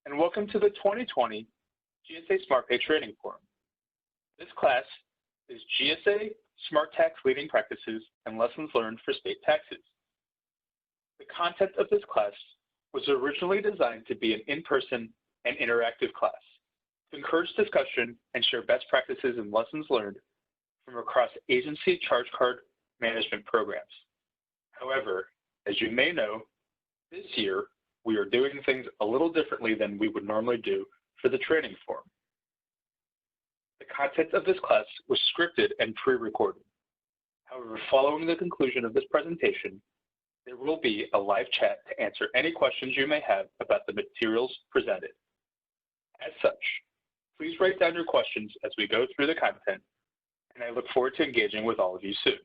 and welcome to the 2020 GSA SmartPay Training Forum. This class is GSA SmartTax Leading Practices and Lessons Learned for State Taxes. The content of this class was originally designed to be an in-person and interactive class to encourage discussion and share best practices and lessons learned from across agency charge card management programs. However, as you may know, this year we are doing things a little differently than we would normally do for the training forum. The content of this class was scripted and pre-recorded. However, following the conclusion of this presentation, there will be a live chat to answer any questions you may have about the materials presented. As such, please write down your questions as we go through the content, and I look forward to engaging with all of you soon.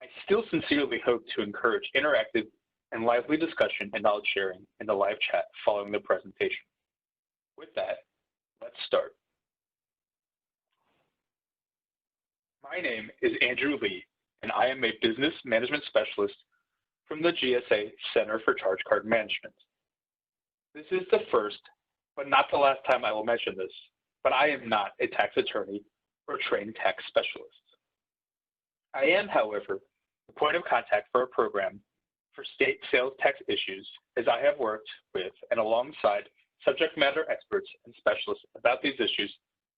I still sincerely hope to encourage interactive and lively discussion and knowledge sharing in the live chat following the presentation. With that, let's start. My name is Andrew Lee, and I am a business management specialist from the GSA Center for Charge Card Management. This is the first, but not the last time I will mention this, but I am not a tax attorney or trained tax specialist. I am, however, the point of contact for a program for state sales tax issues, as I have worked with and alongside subject matter experts and specialists about these issues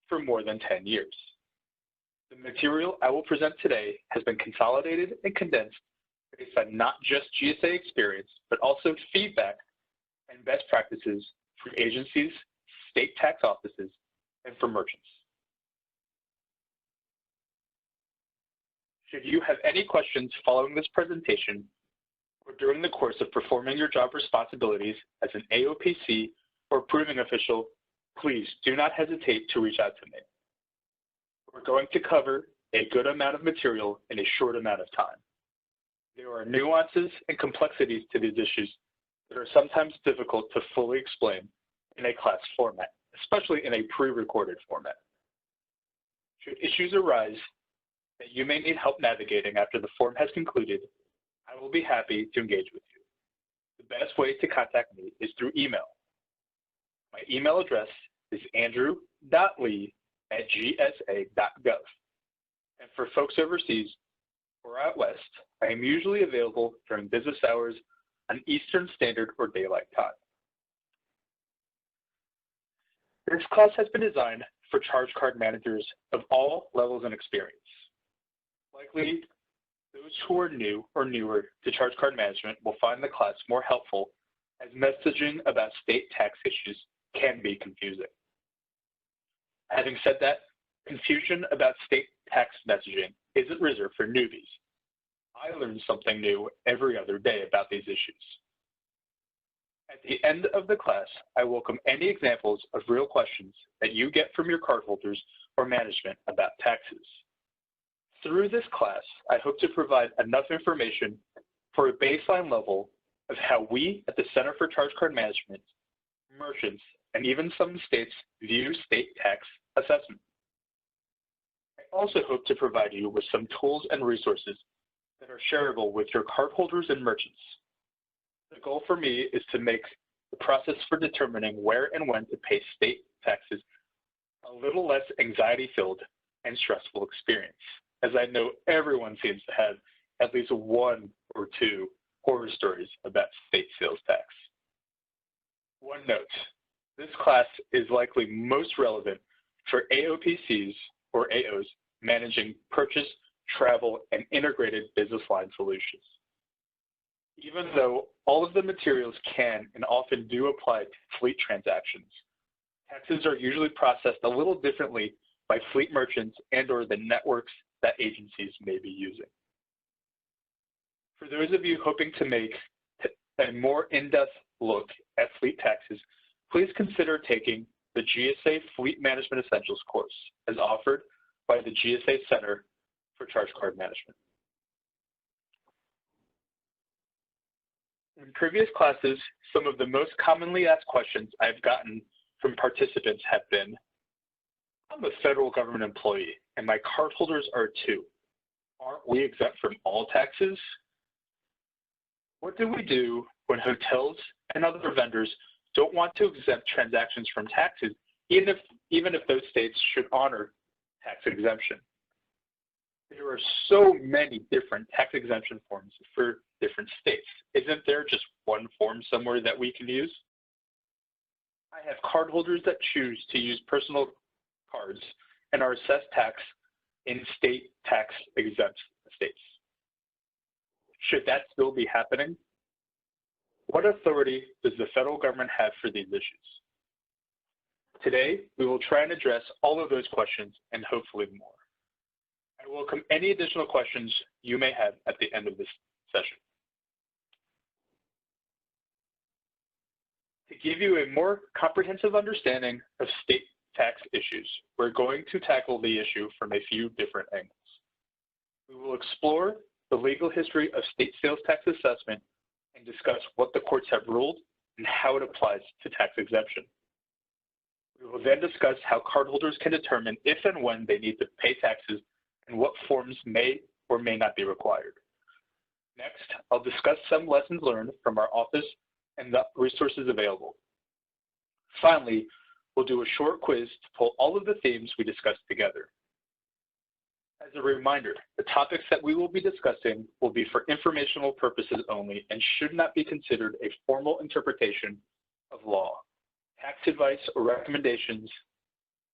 for more than 10 years. The material I will present today has been consolidated and condensed based on not just GSA experience, but also feedback and best practices for agencies, state tax offices, and for merchants. Should you have any questions following this presentation or during the course of performing your job responsibilities as an AOPC or approving official, please do not hesitate to reach out to me. We're going to cover a good amount of material in a short amount of time. There are nuances and complexities to these issues that are sometimes difficult to fully explain in a class format, especially in a pre-recorded format. Should issues arise that you may need help navigating after the forum has concluded, I will be happy to engage with you. The best way to contact me is through email. My email address is andrew.lee@gsa.gov. And for folks overseas or out west, I am usually available during business hours on Eastern Standard or Daylight Time. This class has been designed for charge card managers of all levels and experience. Likely, those who are new or newer to charge card management will find the class more helpful, as messaging about state tax issues can be confusing. Having said that, confusion about state tax messaging isn't reserved for newbies. I learn something new every other day about these issues. At the end of the class, I welcome any examples of real questions that you get from your cardholders or management about taxes. Through this class, I hope to provide enough information for a baseline level of how we at the Center for Charge Card Management, merchants, and even some states view state tax assessment. I also hope to provide you with some tools and resources that are shareable with your cardholders and merchants. The goal for me is to make the process for determining where and when to pay state taxes a little less anxiety-filled and stressful experience, as I know everyone seems to have at least one or two horror stories about state sales tax. One note, this class is likely most relevant for AOPCs or AOs managing purchase, travel, and integrated business line solutions. Even though all of the materials can and often do apply to fleet transactions, taxes are usually processed a little differently by fleet merchants and/or the networks that agencies may be using. For those of you hoping to make a more in-depth look at fleet taxes, please consider taking the GSA Fleet Management Essentials course as offered by the GSA Center for Charge Card Management. In previous classes, some of the most commonly asked questions I've gotten from participants have been, I'm a federal government employee and my cardholders are too. Aren't we exempt from all taxes? What do we do when hotels and other vendors don't want to exempt transactions from taxes, even if those states should honor tax exemption. There are so many different tax exemption forms for different states. Isn't there just one form somewhere that we can use? I have cardholders that choose to use personal cards and are assessed tax in state tax exempt states. Should that still be happening? What authority does the federal government have for these issues? Today, we will try and address all of those questions and hopefully more. I welcome any additional questions you may have at the end of this session. To give you a more comprehensive understanding of state tax issues, we're going to tackle the issue from a few different angles. We will explore the legal history of state sales tax assessment and discuss what the courts have ruled and how it applies to tax exemption. We will then discuss how cardholders can determine if and when they need to pay taxes and what forms may or may not be required. Next, I'll discuss some lessons learned from our office and the resources available. Finally, we'll do a short quiz to pull all of the themes we discussed together. As a reminder, the topics that we will be discussing will be for informational purposes only and should not be considered a formal interpretation of law, tax advice, or recommendations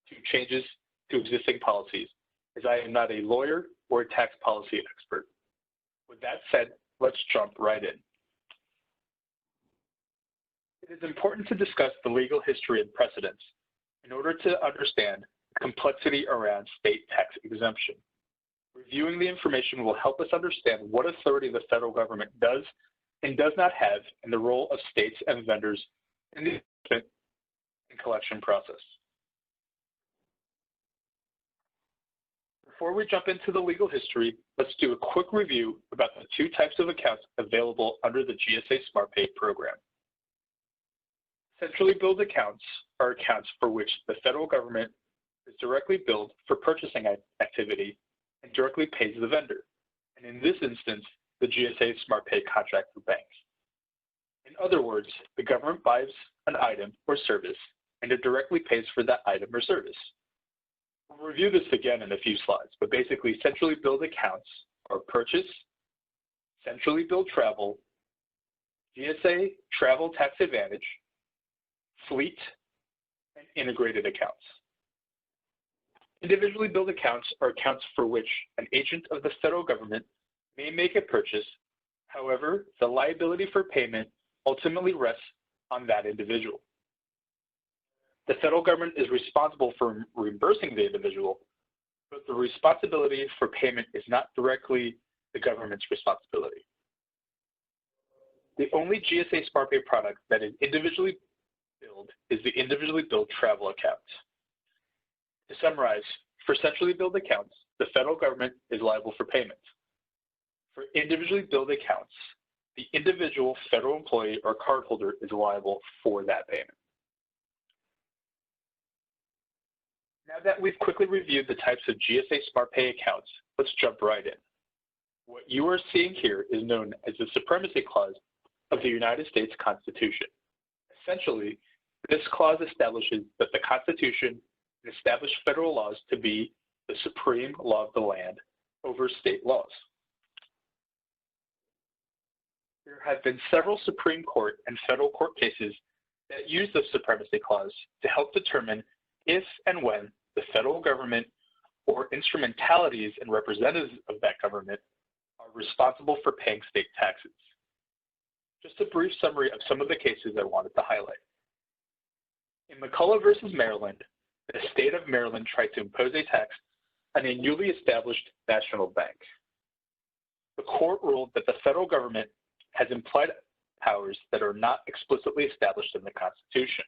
to changes to existing policies, as I am not a lawyer or a tax policy expert. With that said, let's jump right in. It is important to discuss the legal history and precedents in order to understand the complexity around state tax exemption. Reviewing the information will help us understand what authority the federal government does and does not have in the role of states and vendors in the assessment and collection process. Before we jump into the legal history, let's do a quick review about the two types of accounts available under the GSA SmartPay program. Centrally billed accounts are accounts for which the federal government is directly billed for purchasing activity and directly pays the vendor, and in this instance, the GSA SmartPay contract for banks. In other words, the government buys an item or service, and it directly pays for that item or service. We'll review this again in a few slides, but basically centrally billed accounts are purchase, centrally billed travel, GSA Travel Tax Advantage, fleet, and integrated accounts. Individually billed accounts are accounts for which an agent of the federal government may make a purchase. However, the liability for payment ultimately rests on that individual. The federal government is responsible for reimbursing the individual, but the responsibility for payment is not directly the government's responsibility. The only GSA SmartPay product that is individually billed is the individually billed travel account. To summarize, for centrally billed accounts, the federal government is liable for payment. For individually billed accounts, the individual federal employee or cardholder is liable for that payment. Now that we've quickly reviewed the types of GSA SmartPay accounts, let's jump right in. What you are seeing here is known as the Supremacy Clause of the United States Constitution. Essentially, this clause establishes that the Constitution and established federal laws to be the supreme law of the land over state laws. There have been several Supreme Court and federal court cases that use the Supremacy Clause to help determine if and when the federal government or instrumentalities and representatives of that government are responsible for paying state taxes. Just a brief summary of some of the cases I wanted to highlight. In McCulloch versus Maryland, the state of Maryland tried to impose a tax on a newly established national bank. The court ruled that the federal government has implied powers that are not explicitly established in the Constitution,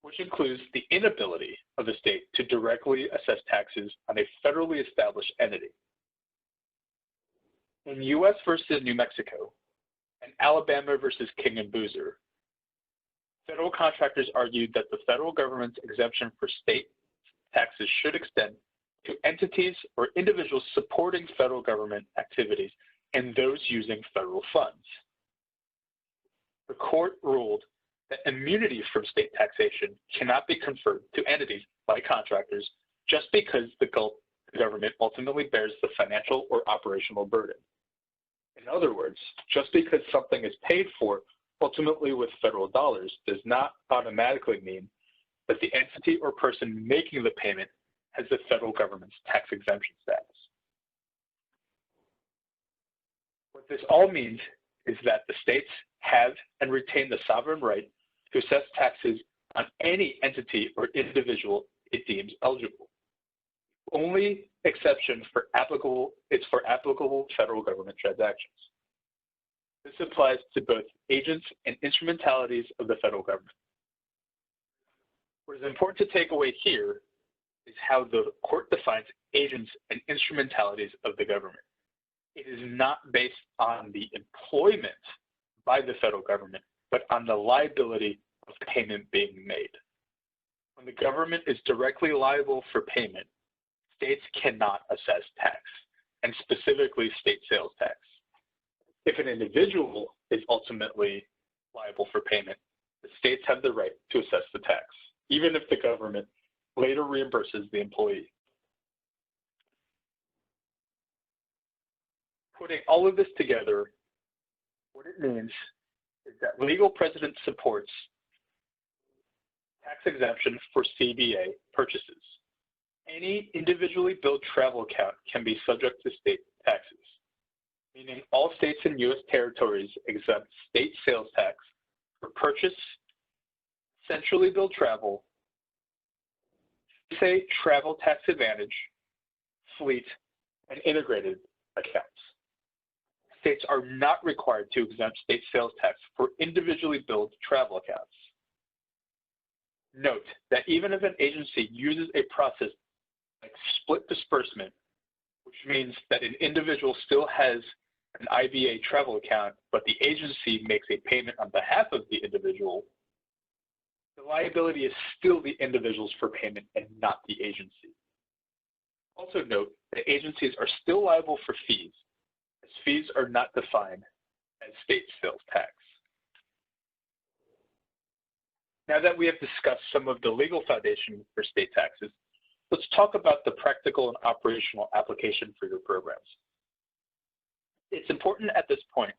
which includes the inability of the state to directly assess taxes on a federally established entity. In U.S. versus New Mexico and Alabama versus King and Boozer, federal contractors argued that the federal government's exemption for state taxes should extend to entities or individuals supporting federal government activities and those using federal funds. The court ruled that immunity from state taxation cannot be conferred to entities like contractors just because the government ultimately bears the financial or operational burden. In other words, just because something is paid for ultimately with federal dollars does not automatically mean that the entity or person making the payment has the federal government's tax exemption status. What this all means is that the states have and retain the sovereign right to assess taxes on any entity or individual it deems eligible. Only exception for applicable federal government transactions. This applies to both agents and instrumentalities of the federal government. What is important to take away here is how the court defines agents and instrumentalities of the government. It is not based on the employment by the federal government, but on the liability of payment being made. When the government is directly liable for payment, states cannot assess tax, and specifically state sales tax. If an individual is ultimately liable for payment, the states have the right to assess the tax, even if the government later reimburses the employee. Putting all of this together, what it means is that legal precedent supports tax exemption for CBA purchases. Any individually billed travel account can be subject to state taxes, meaning all states and U.S. territories exempt state sales tax for purchase, centrally billed travel, GSA travel tax advantage, fleet, and integrated accounts. States are not required to exempt state sales tax for individually billed travel accounts. Note that even if an agency uses a process like split disbursement, which means that an individual still has an IBA travel account, but the agency makes a payment on behalf of the individual, the liability is still the individual's for payment and not the agency. Also note that agencies are still liable for fees, as fees are not defined as state sales tax. Now that we have discussed some of the legal foundation for state taxes, let's talk about the practical and operational application for your programs. It's important at this point,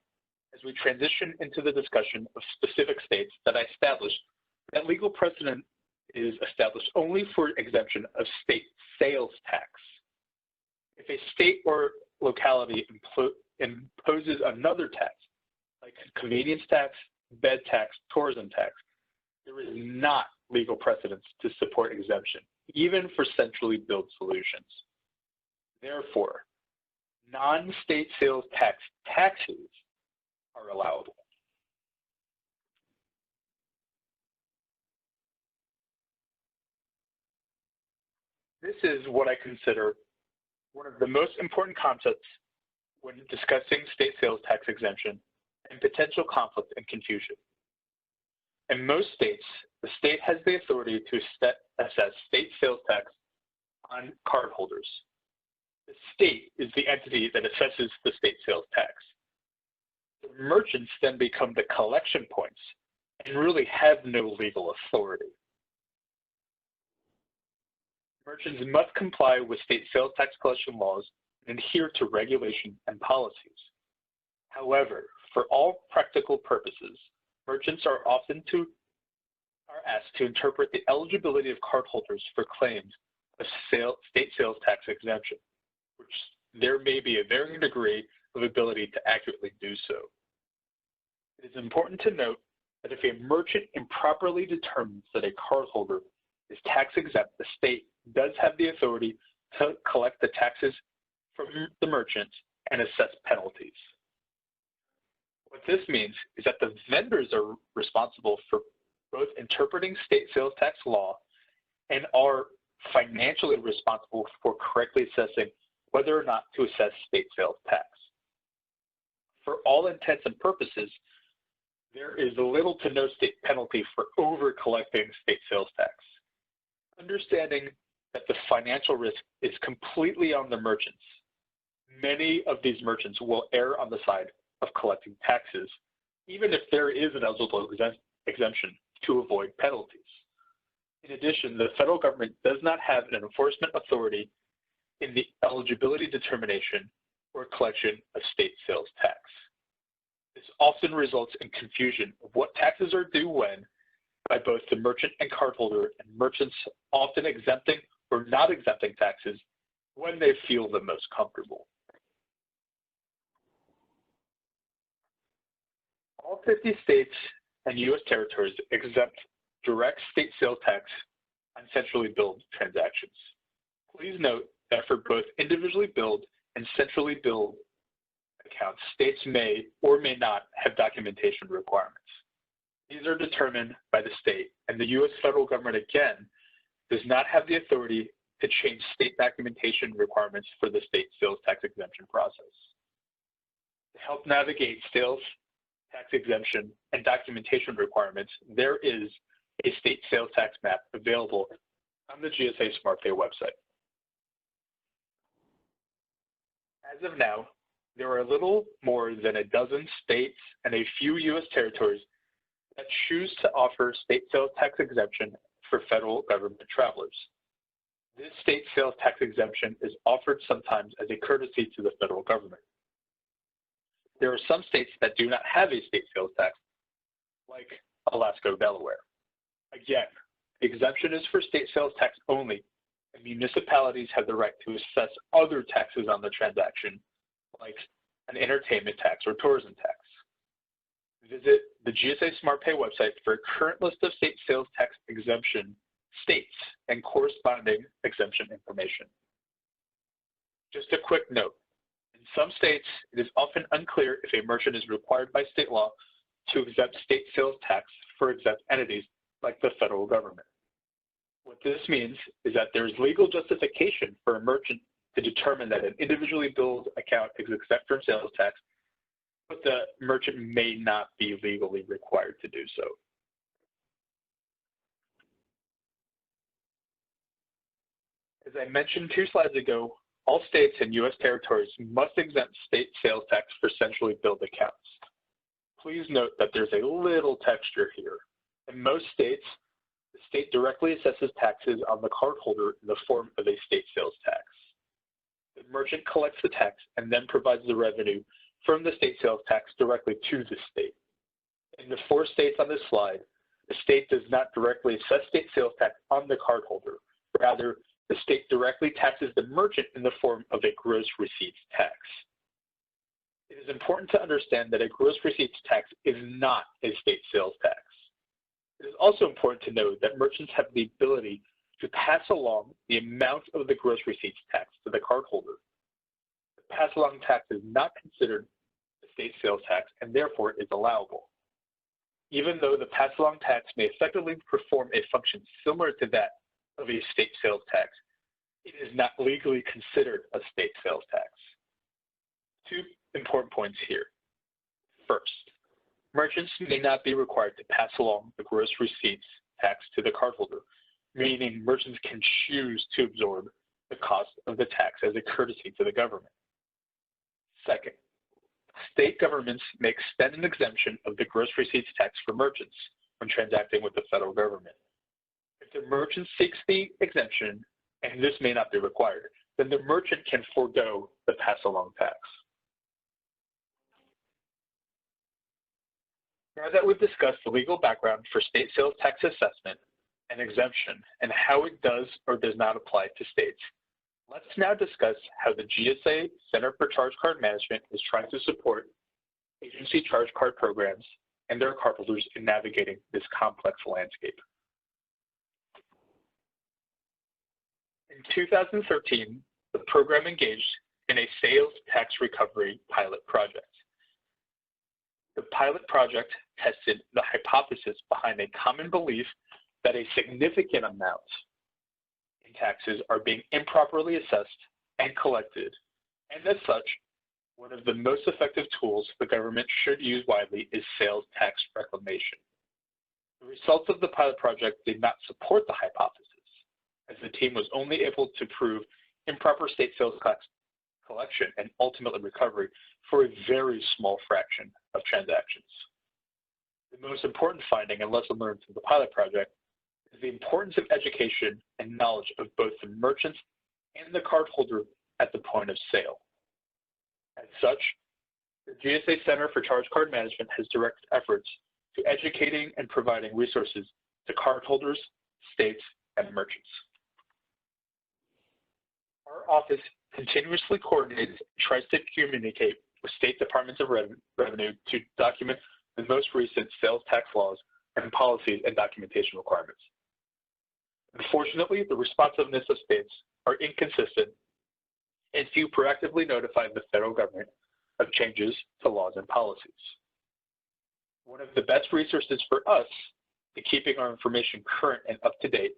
as we transition into the discussion of specific states, that I establish that legal precedent is established only for exemption of state sales tax. If a state or locality imposes another tax, like convenience tax, bed tax, tourism tax, there is not legal precedence to support exemption, even for centrally billed solutions. Therefore, non-state sales tax taxes are allowable. This is what I consider one of the most important concepts when discussing state sales tax exemption and potential conflict and confusion. In most states, the state has the authority to assess state sales tax on cardholders. The state is the entity that assesses the state sales tax. The merchants then become the collection points and really have no legal authority. Merchants must comply with state sales tax collection laws and adhere to regulation and policies. However, for all practical purposes, merchants are asked to interpret the eligibility of cardholders for claims of state sales tax exemption, which there may be a varying degree of ability to accurately do so. It is important to note that if a merchant improperly determines that a cardholder is tax exempt, the state does have the authority to collect the taxes from the merchant and assess penalties. What this means is that the vendors are responsible for both interpreting state sales tax law and are financially responsible for correctly assessing whether or not to assess state sales tax. For all intents and purposes, there is little to no state penalty for over-collecting state sales tax. Understanding that the financial risk is completely on the merchants, many of these merchants will err on the side of collecting taxes, even if there is an eligible exemption to avoid penalties. In addition, the federal government does not have an enforcement authority in the eligibility determination or collection of state sales tax. This often results in confusion of what taxes are due when by both the merchant and cardholder, and merchants often exempting or not exempting taxes when they feel the most comfortable. All 50 states and U.S. territories exempt direct state sales tax on centrally billed transactions. Please note that for both individually billed and centrally billed accounts, states may or may not have documentation requirements. These are determined by the state, and the U.S. federal government, again, does not have the authority to change state documentation requirements for the state sales tax exemption process. To help navigate sales tax exemption and documentation requirements, there is a state sales tax map available on the GSA SmartPay website. As of now, there are a little more than a dozen states and a few U.S. territories that choose to offer state sales tax exemption for federal government travelers. This state sales tax exemption is offered sometimes as a courtesy to the federal government. There are some states that do not have a state sales tax, like Alaska or Delaware. Again, the exemption is for state sales tax only, and municipalities have the right to assess other taxes on the transaction, like an entertainment tax or tourism tax. Visit the GSA SmartPay website for a current list of state sales tax exemption states and corresponding exemption information. Just a quick note, in some states, it is often unclear if a merchant is required by state law to exempt state sales tax for exempt entities like the federal government. What this means is that there is legal justification for a merchant to determine that an individually billed account is exempt from sales tax, but the merchant may not be legally required to do so. As I mentioned 2 slides ago, all states and U.S. territories must exempt state sales tax for centrally billed accounts. Please note that there's a little texture here. In most states, the state directly assesses taxes on the cardholder in the form of a state sales tax. The merchant collects the tax and then provides the revenue from the state sales tax directly to the state. In the 4 states on this slide, the state does not directly assess state sales tax on the cardholder. Rather, the state directly taxes the merchant in the form of a gross receipts tax. It is important to understand that a gross receipts tax is not a state sales tax. It is also important to note that merchants have the ability to pass along the amount of the gross receipts tax to the cardholder. The pass-along tax is not considered a state sales tax and therefore is allowable. Even though the pass-along tax may effectively perform a function similar to that of a state sales tax, it is not legally considered a state sales tax. 2 important points here. First, merchants may not be required to pass along the gross receipts tax to the cardholder, meaning merchants can choose to absorb the cost of the tax as a courtesy to the government. Second, state governments may extend an exemption of the gross receipts tax for merchants when transacting with the federal government. If the merchant seeks the exemption, and this may not be required, then the merchant can forego the pass-along tax. Now that we've discussed the legal background for state sales tax assessment and exemption and how it does or does not apply to states, let's now discuss how the GSA Center for Charge Card Management is trying to support agency charge card programs and their cardholders in navigating this complex landscape. In 2013, the program engaged in a sales tax recovery pilot project. The pilot project tested the hypothesis behind a common belief that a significant amount in taxes are being improperly assessed and collected, and as such, one of the most effective tools the government should use widely is sales tax reclamation. The results of the pilot project did not support the hypothesis, as the team was only able to prove improper state sales tax collection and ultimately recovery for a very small fraction of transactions. The most important finding and lesson learned from the pilot project is the importance of education and knowledge of both the merchants and the cardholder at the point of sale. As such, the GSA Center for Charge Card Management has directed efforts to educating and providing resources to cardholders, states, and merchants. Our office continuously coordinates and tries to communicate with state departments of revenue to document the most recent sales tax laws and policies and documentation requirements. Unfortunately, the responsiveness of states are inconsistent, and few proactively notify the federal government of changes to laws and policies. One of the best resources for us in keeping our information current and up to date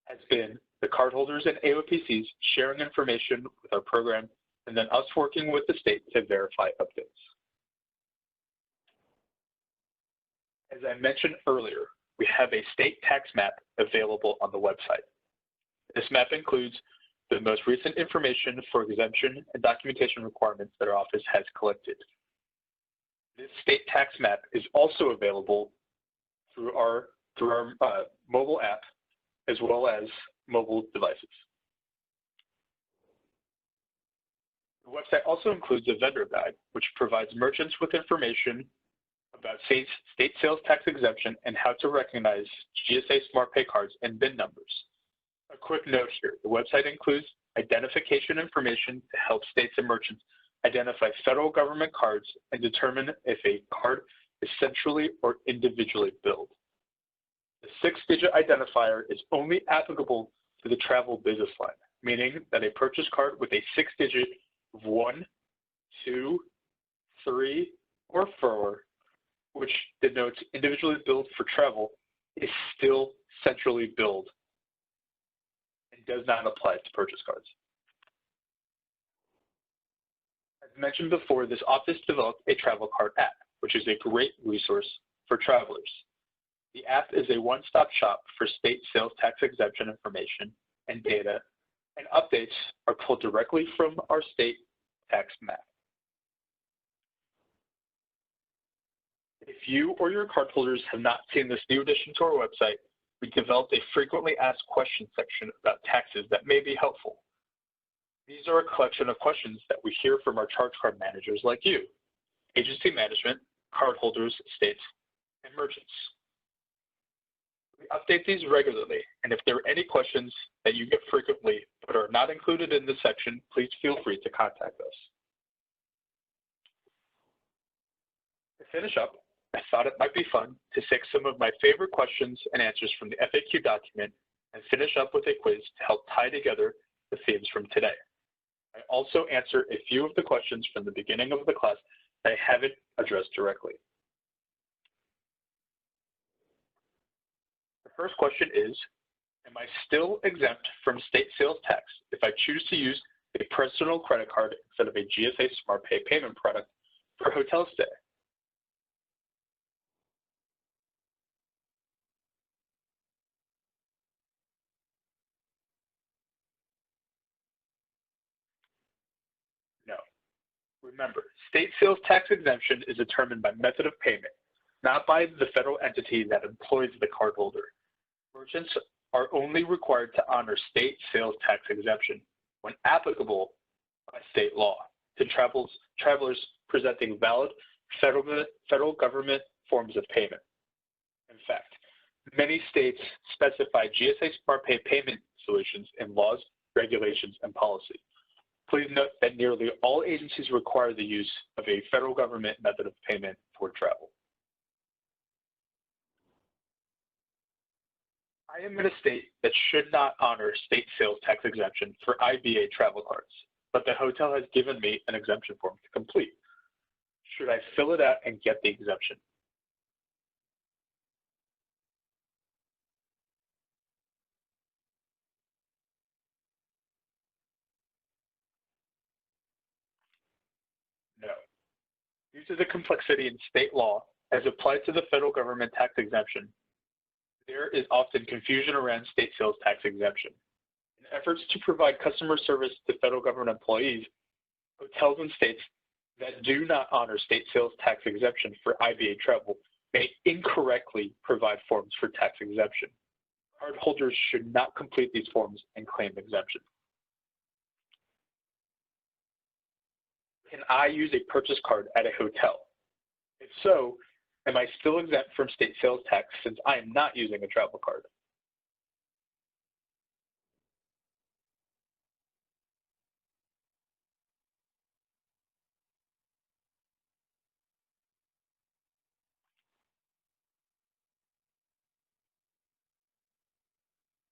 has been the cardholders and AOPCs sharing information with our program, and then us working with the state to verify updates. As I mentioned earlier, we have a state tax map available on the website. This map includes the most recent information for exemption and documentation requirements that our office has collected. This state tax map is also available through our mobile app as well as mobile devices. The website also includes a vendor guide, which provides merchants with information about state sales tax exemption and how to recognize GSA SmartPay cards and BIN numbers. A quick note here, the website includes identification information to help states and merchants identify federal government cards and determine if a card is centrally or individually billed. The 6-digit identifier is only applicable to the travel business line, meaning that a purchase card with a 6-digit of 1, 2, 3, or 4, which denotes individually billed for travel, is still centrally billed and does not apply to purchase cards. As mentioned before, this office developed a travel card app, which is a great resource for travelers. The app is a one-stop shop for state sales tax exemption information and data, and updates are pulled directly from our state tax map. If you or your cardholders have not seen this new addition to our website, we developed a frequently asked questions section about taxes that may be helpful. These are a collection of questions that we hear from our charge card managers like you, agency management, cardholders, states, and merchants. We update these regularly, and if there are any questions that you get frequently but are not included in this section, please feel free to contact us. To finish up, I thought it might be fun to take some of my favorite questions and answers from the FAQ document and finish up with a quiz to help tie together the themes from today. I also answer a few of the questions from the beginning of the class that I haven't addressed directly. The first question is, am I still exempt from state sales tax if I choose to use a personal credit card instead of a GSA SmartPay payment product for hotel stay? No. Remember, state sales tax exemption is determined by method of payment, not by the federal entity that employs the cardholder. Merchants are only required to honor state sales tax exemption when applicable by state law to travelers presenting valid federal government forms of payment. In fact, many states specify GSA SmartPay payment solutions in laws, regulations, and policy. Please note that nearly all agencies require the use of a federal government method of payment for travel. I am in a state that should not honor state sales tax exemption for IBA travel cards, but the hotel has given me an exemption form to complete. Should I fill it out and get the exemption? No. Due to the complexity in state law as applied to the federal government tax exemption, there is often confusion around state sales tax exemption. In efforts to provide customer service to federal government employees, hotels and states that do not honor state sales tax exemption for IBA travel may incorrectly provide forms for tax exemption. Cardholders should not complete these forms and claim exemption. Can I use a purchase card at a hotel? If so, am I still exempt from state sales tax since I am not using a travel card?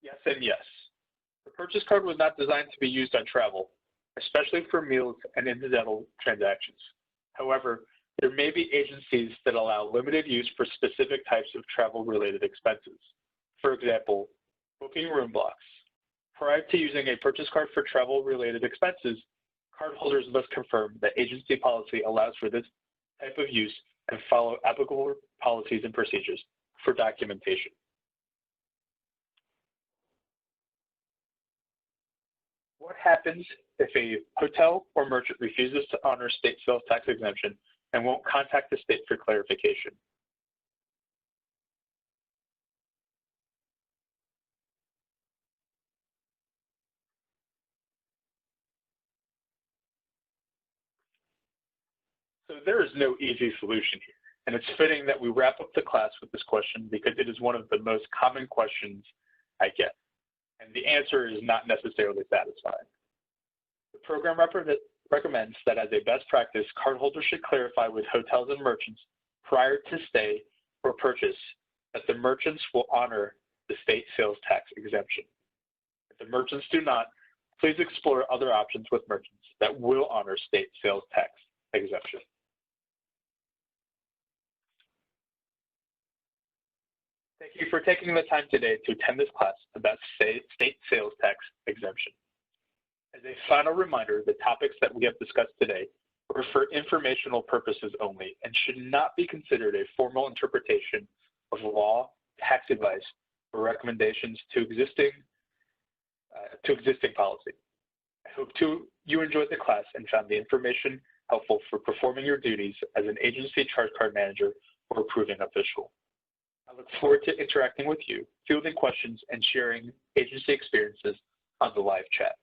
Yes and yes. The purchase card was not designed to be used on travel, especially for meals and incidental transactions. However, there may be agencies that allow limited use for specific types of travel-related expenses. For example, booking room blocks. Prior to using a purchase card for travel-related expenses, cardholders must confirm that agency policy allows for this type of use and follow applicable policies and procedures for documentation. What happens if a hotel or merchant refuses to honor state sales tax exemption and won't contact the state for clarification? So there is no easy solution here, and it's fitting that we wrap up the class with this question because it is one of the most common questions I get, and the answer is not necessarily satisfying. The program recommends that as a best practice, cardholders should clarify with hotels and merchants prior to stay or purchase that the merchants will honor the state sales tax exemption. If the merchants do not, please explore other options with merchants that will honor state sales tax exemption. Thank you for taking the time today to attend this class about state sales tax exemption. As a final reminder, the topics that we have discussed today are for informational purposes only and should not be considered a formal interpretation of law, tax advice, or recommendations to existing policy. I hope you enjoyed the class and found the information helpful for performing your duties as an agency charge card manager or approving official. I look forward to interacting with you, fielding questions, and sharing agency experiences on the live chat.